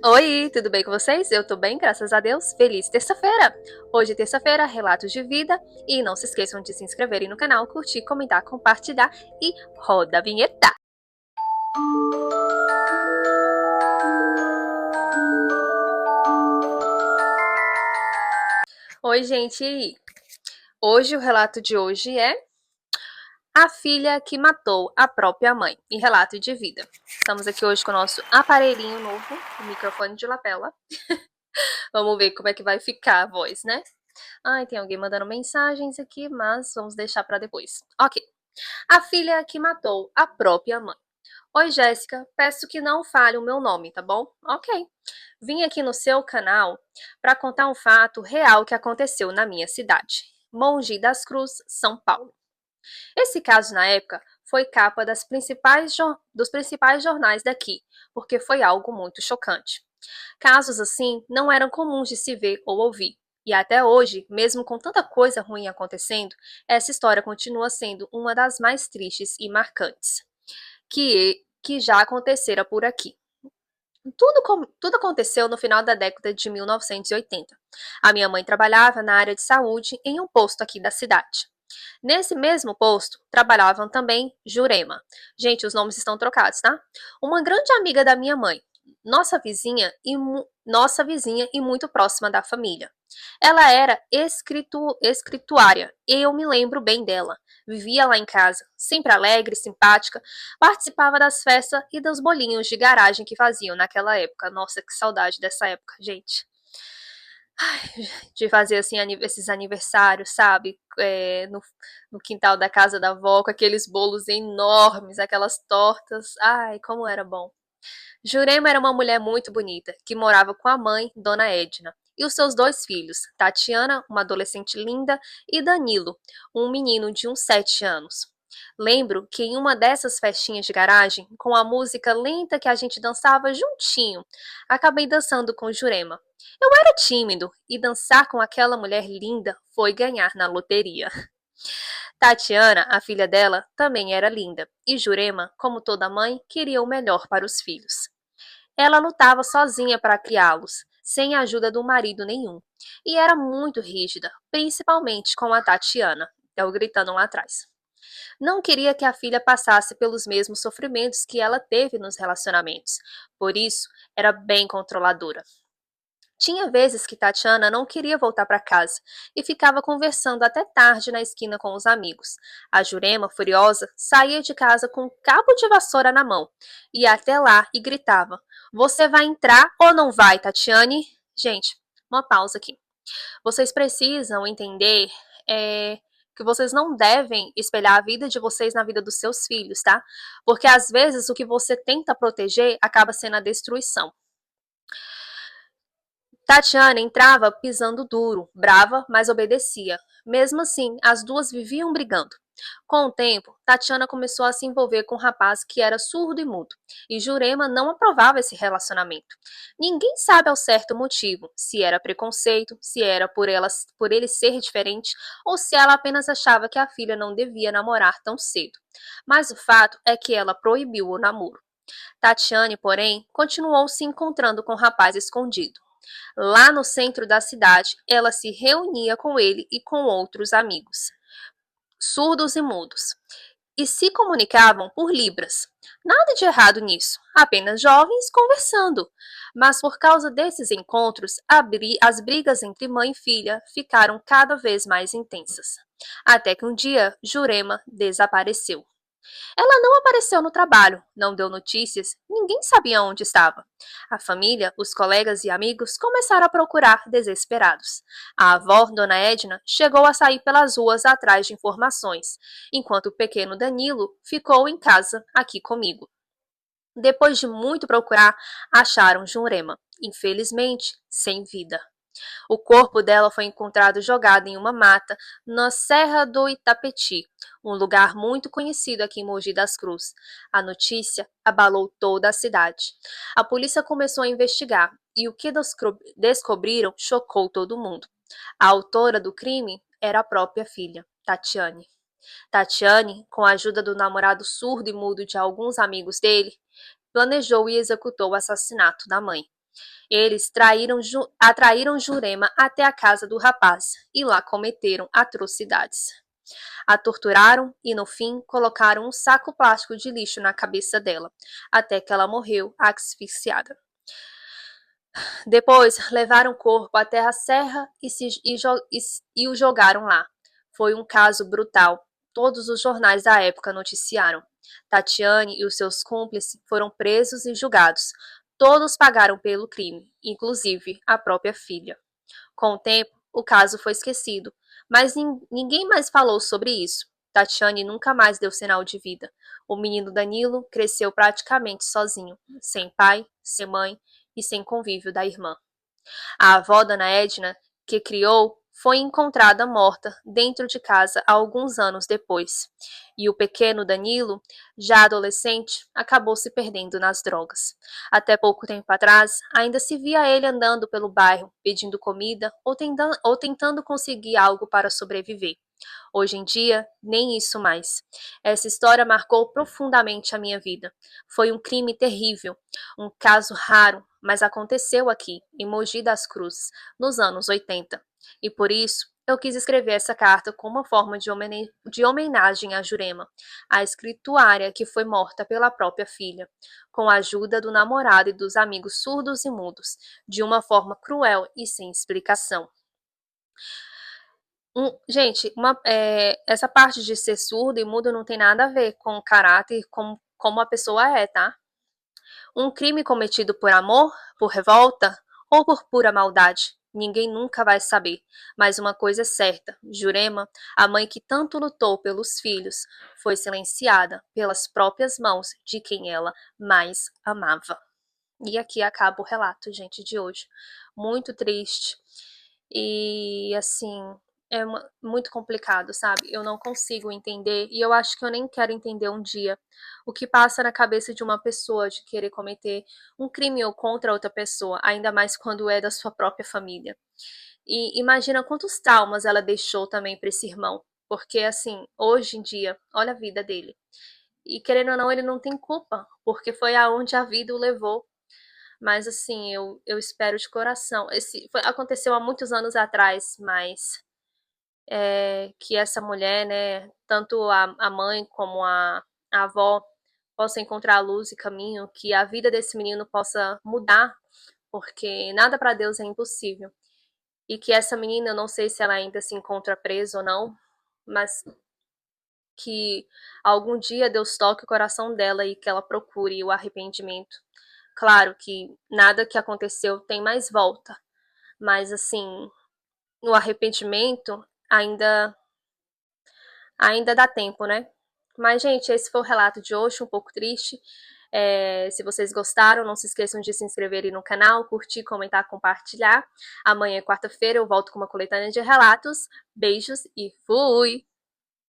Oi, tudo bem com vocês? Eu tô bem, graças a Deus. Feliz terça-feira! Hoje, terça-feira, relatos de vida. E não se esqueçam de se inscreverem no canal, curtir, comentar, compartilhar e roda a vinheta! Oi, gente! E aí? Hoje, o relato de hoje é a filha que matou a própria mãe. E relato de vida. Estamos aqui hoje com o nosso aparelhinho novo, o microfone de lapela. Vamos ver como é que vai ficar a voz, né? Ai, tem alguém mandando mensagens aqui, mas vamos deixar para depois. Ok. A filha que matou a própria mãe. Oi, Jéssica, peço que não fale o meu nome, tá bom? Ok. Vim aqui no seu canal para contar um fato real que aconteceu na minha cidade, Mogi das Cruzes, São Paulo. Esse caso, na época, foi capa dos principais jornais daqui, porque foi algo muito chocante. Casos assim não eram comuns de se ver ou ouvir. E até hoje, mesmo com tanta coisa ruim acontecendo, essa história continua sendo uma das mais tristes e marcantes que já acontecera por aqui. Tudo aconteceu no final da década de 1980. A minha mãe trabalhava na área de saúde em um posto aqui da cidade. Nesse mesmo posto, trabalhavam também Jurema. Gente, os nomes estão trocados, tá? Uma grande amiga da minha mãe, nossa vizinha e muito próxima da família. Ela era escrituária e eu me lembro bem dela. Vivia lá em casa, sempre alegre, simpática, participava das festas e dos bolinhos de garagem que faziam naquela época. Nossa, que saudade dessa época, gente. De fazer assim esses aniversários, sabe? No quintal da casa da avó, com aqueles bolos enormes, aquelas tortas. Ai, como era bom. Jurema era uma mulher muito bonita, que morava com a mãe, Dona Edna, e os seus dois filhos, Tatiana, uma adolescente linda, e Danilo, um menino de uns 7 anos. Lembro que em uma dessas festinhas de garagem, com a música lenta que a gente dançava juntinho, acabei dançando com Jurema. Eu era tímido e dançar com aquela mulher linda foi ganhar na loteria. Tatiana, a filha dela, também era linda, e Jurema, como toda mãe, queria o melhor para os filhos. Ela lutava sozinha para criá-los, sem a ajuda do marido nenhum, e era muito rígida, principalmente com a Tatiana, eu gritando lá atrás. Não queria que a filha passasse pelos mesmos sofrimentos que ela teve nos relacionamentos, por isso era bem controladora. Tinha vezes que Tatiana não queria voltar para casa e ficava conversando até tarde na esquina com os amigos. A Jurema, furiosa, saía de casa com um cabo de vassoura na mão, ia até lá e gritava: Você vai entrar ou não vai, Tatiane? Gente, uma pausa aqui. Vocês precisam entender que vocês não devem espelhar a vida de vocês na vida dos seus filhos, tá? Porque às vezes o que você tenta proteger acaba sendo a destruição. Tatiana entrava pisando duro, brava, mas obedecia. Mesmo assim, as duas viviam brigando. Com o tempo, Tatiana começou a se envolver com um rapaz que era surdo e mudo, e Jurema não aprovava esse relacionamento. Ninguém sabe ao certo o motivo, se era preconceito, se era por ele ser diferente, ou se ela apenas achava que a filha não devia namorar tão cedo. Mas o fato é que ela proibiu o namoro. Tatiane, porém, continuou se encontrando com o rapaz escondido. Lá no centro da cidade, ela se reunia com ele e com outros amigos, surdos e mudos, e se comunicavam por libras. Nada de errado nisso, apenas jovens conversando. Mas por causa desses encontros, as brigas entre mãe e filha ficaram cada vez mais intensas. Até que um dia, Jurema desapareceu. Ela não apareceu no trabalho, não deu notícias, ninguém sabia onde estava. A família, os colegas e amigos começaram a procurar desesperados. A avó, Dona Edna, chegou a sair pelas ruas atrás de informações, enquanto o pequeno Danilo ficou em casa aqui comigo. Depois de muito procurar, acharam Jurema, infelizmente sem vida. O corpo dela foi encontrado jogado em uma mata na Serra do Itapetí, um lugar muito conhecido aqui em Mogi das Cruzes. A notícia abalou toda a cidade. A polícia começou a investigar e o que descobriram chocou todo mundo. A autora do crime era a própria filha, Tatiane. Tatiane, com a ajuda do namorado surdo e mudo de alguns amigos dele, planejou e executou o assassinato da mãe. Eles atraíram Jurema até a casa do rapaz e lá cometeram atrocidades. A torturaram e, no fim, colocaram um saco plástico de lixo na cabeça dela, até que ela morreu asfixiada. Depois, levaram o corpo até a serra e o jogaram lá. Foi um caso brutal. Todos os jornais da época noticiaram. Tatiane e os seus cúmplices foram presos e julgados. Todos pagaram pelo crime, inclusive a própria filha. Com o tempo, o caso foi esquecido, mas ninguém mais falou sobre isso. Tatiane nunca mais deu sinal de vida. O menino Danilo cresceu praticamente sozinho, sem pai, sem mãe e sem convívio da irmã. A avó, Dona Edna, que criou, foi encontrada morta dentro de casa alguns anos depois. E o pequeno Danilo, já adolescente, acabou se perdendo nas drogas. Até pouco tempo atrás, ainda se via ele andando pelo bairro, pedindo comida ou tentando conseguir algo para sobreviver. Hoje em dia, nem isso mais. Essa história marcou profundamente a minha vida. Foi um crime terrível, um caso raro, mas aconteceu aqui, em Mogi das Cruzes, nos anos 80. E por isso, eu quis escrever essa carta como uma forma de homenagem a Jurema, a escrituária que foi morta pela própria filha, com a ajuda do namorado e dos amigos surdos e mudos, de uma forma cruel e sem explicação. Gente, essa parte de ser surdo e mudo não tem nada a ver com o caráter, como a pessoa é, tá? Um crime cometido por amor, por revolta ou por pura maldade. Ninguém nunca vai saber. Mas uma coisa é certa: Jurema, a mãe que tanto lutou pelos filhos, foi silenciada pelas próprias mãos de quem ela mais amava. E aqui acaba o relato, gente, de hoje. Muito triste. E assim, muito complicado, sabe? Eu não consigo entender, e eu acho que eu nem quero entender um dia o que passa na cabeça de uma pessoa de querer cometer um crime ou contra outra pessoa, ainda mais quando é da sua própria família. E imagina quantos traumas ela deixou também para esse irmão, porque assim, hoje em dia, olha a vida dele. E querendo ou não, ele não tem culpa, porque foi aonde a vida o levou. Mas assim, eu espero de coração. Aconteceu há muitos anos atrás, mas que essa mulher, né, tanto a mãe como a avó, possam encontrar a luz e caminho, que a vida desse menino possa mudar, porque nada para Deus é impossível. E que essa menina, eu não sei se ela ainda se encontra presa ou não, mas que algum dia Deus toque o coração dela e que ela procure o arrependimento. Claro que nada que aconteceu tem mais volta, mas assim, o arrependimento ainda dá tempo, né? Mas, gente, esse foi o relato de hoje, um pouco triste. Se vocês gostaram, não se esqueçam de se inscreverem no canal, curtir, comentar, compartilhar. Amanhã, quarta-feira, eu volto com uma coletânea de relatos. Beijos e fui!